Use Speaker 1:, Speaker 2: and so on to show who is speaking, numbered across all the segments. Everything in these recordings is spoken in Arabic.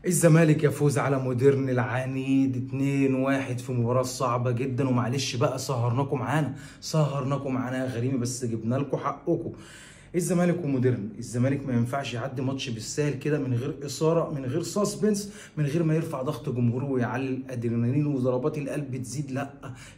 Speaker 1: الزمالك يفوز على موديرن العنيد 2-1 في مباراة صعبة جدا. ومعلش بقى سهرناكم معانا يا غريمي، بس جبنا لكم حقكم. الزمالك وموديرن، الزمالك ما ينفعش يعدي ماتش بالسهل كده من غير اثاره، من غير سسبنس، من غير ما يرفع ضغط جمهوره ويعلي الادرينالين وضربات القلب تزيد. لا،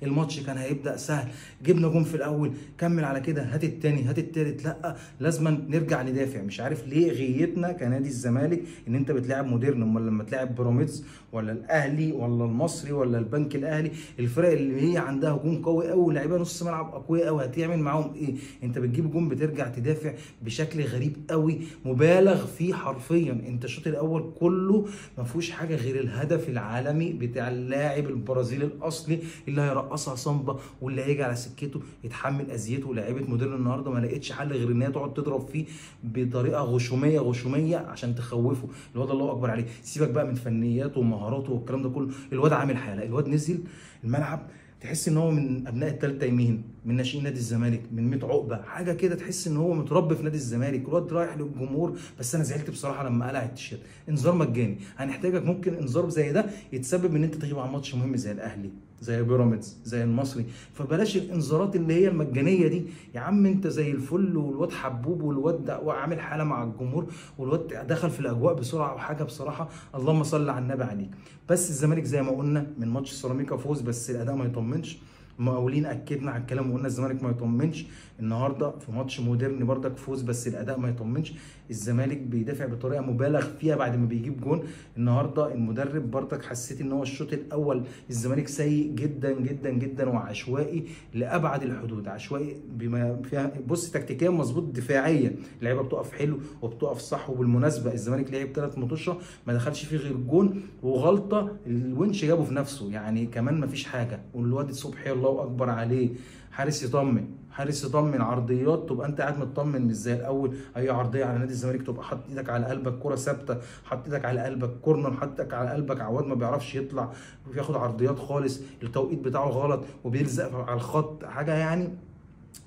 Speaker 1: الماتش كان هيبدا سهل، جبنا جون في الاول، كمل على كده، هات التاني هات التالت. لا، لازم نرجع ندافع. مش عارف ليه غيتنا كنادي الزمالك ان انت بتلاعب موديرن، امال لما تلاعب بيراميدز ولا الاهلي ولا المصري ولا البنك الاهلي، الفرق اللي هي عندها هجوم قوي قوي، لعيبه نص ملعب اقوياء قوي، هتعمل معاهم ايه؟ انت بتجيب جون بترجع تدافع بشكل غريب قوي، مبالغ فيه حرفيا. انت الشوط الاول كله ما فيهوش حاجه غير الهدف العالمي بتاع اللاعب البرازيلي الاصلي اللي هيرقصها صنبه واللي هيجي على سكته يتحمل اذيته. لعيبه موديرن النهارده ما لقيتش حل غير ان هي تقعد تضرب فيه بطريقه غشوميه عشان تخوفه. الواد الله اكبر عليه، سيبك بقى من فنياته ومهاراته والكلام ده كله، الواد عامل حاله. الواد نزل الملعب تحس ان هو من ابناء الثالثه يمين، من ناشئين نادي الزمالك، من 100 عقبه حاجه كده، تحس ان هو متربي في نادي الزمالك. الواد رايح للجمهور. بس انا زعلت بصراحه لما قلع التيشيرت. انذار مجاني، هنحتاجك. ممكن انذار زي ده يتسبب ان انت تغيب عن ماتش مهم زي الاهلي، زي بيراميدز، زي المصري. فبلاش الانذارات اللي هي المجانيه دي. يا عم انت زي الفل، والواد حبوب، والواد ده عامل حاله مع الجمهور، والواد دخل في الاجواء بسرعه وحاجه بصراحه اللهم صل على النبي عليك. بس الزمالك زي ما قلنا من ماتش سيراميكا فوز، بس الاداء ما يطمنش. المقاولين اكدنا على الكلام وقلنا الزمالك ما يطمنش. النهارده في ماتش موديرن برضك فوز، بس الاداء ما يطمنش. الزمالك بيدافع بطريقه مبالغ فيها بعد ما بيجيب جون. النهارده المدرب برضك حسيت ان هو الشوط الاول الزمالك سيء جدا جدا جدا وعشوائي لابعد الحدود. عشوائي بما فيها، بص، تكتيكيا مظبوط، دفاعيا اللعيبه بتقف حلو وبتقف صح. وبالمناسبه الزمالك لعب 3 ماتشات ما دخلش فيه غير جون وغلطه الونش جابه في نفسه، يعني كمان ما فيش حاجه. والواد صبحي الله اكبر عليه، حارس يطمن، حارس يطمن. عرضيات تبقى انت قاعد مطمن، مش زي الاول اي عرضيه على نادي الزمالك تبقى حاطط ايدك على قلبك، كره ثابته، حاطط ايدك على قلبك، كورنر حاطط ايدك على قلبك، عواد ما بيعرفش يطلع وبياخد عرضيات خالص، التوقيت بتاعه غلط وبيلزق على الخط، حاجه يعني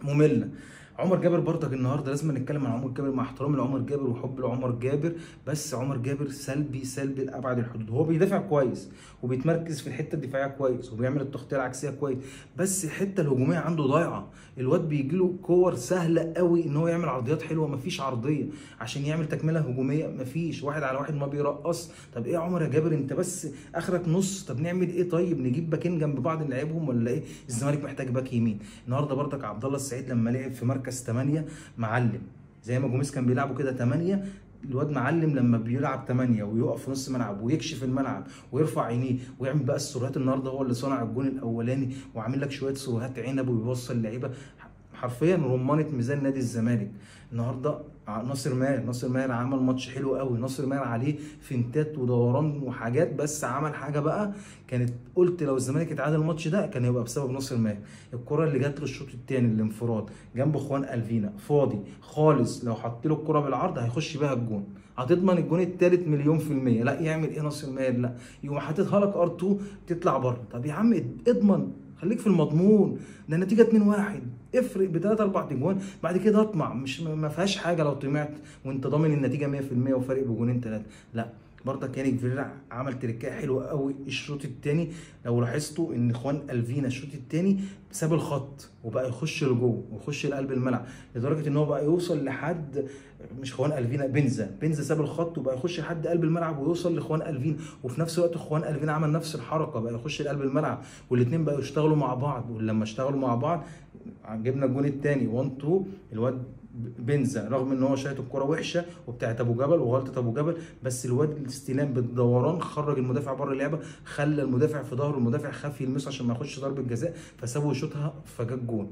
Speaker 1: ممله. عمر جابر برضك النهارده لازم نتكلم عن عمر جابر، مع احترامي لعمر جابر وحب لعمر جابر، بس عمر جابر سلبي سلبي لابعد الحدود. هو بيدافع كويس وبيتمركز في الحته الدفاعيه كويس وبيعمل التغطيه العكسيه كويس، بس الحته الهجوميه عنده ضايعه. الواد بيجي له كور سهله قوي ان هو يعمل عرضيات حلوه، مفيش عرضيه عشان يعمل تكمله هجوميه، مفيش واحد على واحد، ما بيرقص. طب ايه يا عمر يا جابر، انت بس اخرك نص. طب نعمل ايه؟ طيب نجيب باكين جنب بعض نلعبهم ولا ايه؟ الزمالك محتاج باك يمين. النهارده برضك عبد الله السعيد لما لعب في مركز 8 معلم، زي ما جوميز كان بيلعبوا كده 8. الواد معلم لما بيلعب 8 ويقف في نص ملعب ويكشف الملعب ويرفع عينيه ويعمل بقى السروهات. النهارده هو اللي صنع الجون الاولاني وعامل لك شويه سروهات عنب وبيوصل اللعيبه، حرفيا رمانه ميزان نادي الزمالك. النهارده ناصر ماهر عمل ماتش حلو قوي. ناصر ماهر عليه فنتات ودوران وحاجات، بس عمل حاجه بقى كانت، قلت لو الزمالك اتعادل الماتش ده كان هيبقى بسبب ناصر ماهر. الكره اللي جات له الشوط الثاني الانفراد جنب اخوان الفينا فاضي خالص، لو حط له الكره بالعرض هيخش بيها الجون، هتضمن الجون الثالث مليون في المية. لا، يعمل ايه ناصر ماهر؟ لا، يقوم حاططها لك ار2 تطلع بره. طب يا عم اضمن، خليك في المضمون. ده النتيجه 2-1، افرق بثلاث اربع تجوان بعد كده اطمع. مش ما فيهاش حاجه لو طمعت وانت ضامن النتيجه 100% وفارق بجونين ثلاثه. لا، برضك يانيك فيريرا عمل تريكايه حلوه قوي الشوط الثاني. لو لاحظتوا ان اخوان الفينا الشوط الثاني ساب الخط وبقى يخش لجوه ويخش لقلب الملعب، لدرجه ان هو بقى يوصل لحد، مش اخوان الفينا، بنزا ساب الخط وبقى يخش لحد قلب الملعب ويوصل لاخوان الفينا. وفي نفس الوقت اخوان الفينا عمل نفس الحركه، بقى يخش لقلب الملعب، والاثنين بقوا يشتغلوا مع بعض. ولما اشتغلوا مع بعض جبنا الجون الثاني 1-2. الواد بنزا رغم ان هو شايط الكره وحشه وبتاعت ابو جبل وغلطه ابو جبل، بس الواد الاستلام بالدوران خرج المدافع بره اللعبه، خلى المدافع في ظهره، المدافع خاف يلمسه عشان ما ياخدش ضربه جزاء، فسابه يشوطها فجت جون.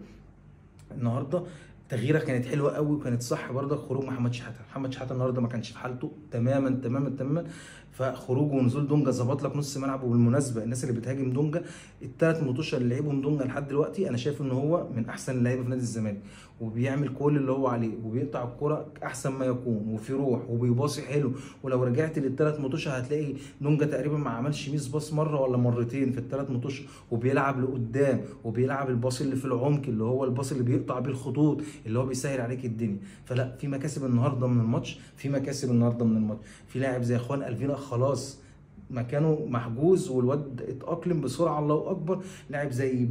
Speaker 1: النهارده تغييره كانت حلوه قوي وكانت صح برضه، خروج محمد شحاته النهارده ما كانش في حالته تماما تماما تماما. فخروجه ونزول دونجا ظبط لك نص ملعب. وبالمناسبه الناس اللي بتهاجم دونجا، الثلاث ماتشات اللي لعبهم دونجا لحد دلوقتي انا شايف ان هو من احسن اللعيبه في نادي الزمالك، وبيعمل كل اللي هو عليه وبيقطع الكره احسن ما يكون وفي روح وبيباصي حلو. ولو رجعت للثلاث ماتشات هتلاقي دونجا تقريبا ما عملش ميس باص مره ولا مرتين في ال3 ماتشات، وبيلعب لقدام وبيلعب الباص اللي في العمق اللي هو الباص اللي بيقطع بيه الخطوط. اللي هو بيسهل عليك الدنيا. فلا، في مكاسب النهارده من الماتش، في مكاسب النهارده من الماتش. في لاعب زي اخوان الفينا خلاص مكانه محجوز والواد اتأقلم بسرعه، الله اكبر. لاعب زي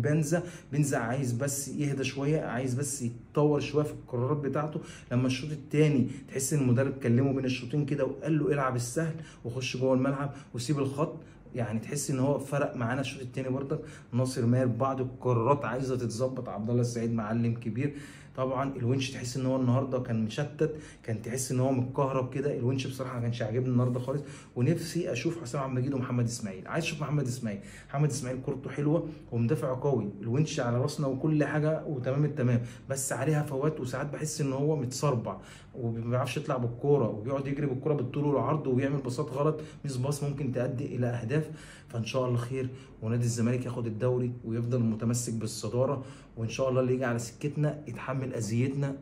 Speaker 1: بنزا عايز بس يهدى شويه، عايز بس يتطور شويه في القرارات بتاعته. لما الشوط الثاني تحس ان المدرب كلمه بين الشوطين كده وقال له العب السهل وخش جوه الملعب وسيب الخط، يعني تحس ان هو فرق معانا الشوط الثاني برضك. ناصر ماهر بعض القرارات عايزه تتظبط، عبد الله السعيد معلم كبير. طبعا الونش تحس ان هو النهارده كان مشتت، كان تحس ان هو متكهرب كده. الونش بصراحه ما كانش عاجبني النهارده خالص. ونفسي اشوف حسام عبد المجيد ومحمد اسماعيل، عايز اشوف محمد اسماعيل كورته حلوه ومدافع قوي. الونش على راسنا وكل حاجه وتمام التمام، بس عليها فوات وساعات بحس ان هو متصربع وما بيعرفش يطلع بالكوره، وبيقعد يجري بالكوره بالطول والعرض وبيعمل باصات غلط، ميس باص ممكن تؤدي الى اهداف. فان شاء الله خير ونادي الزمالك ياخد الدوري ويفضل متمسك بالصداره، وان شاء الله اللي يجي على سكتنا يتحمل اذيتنا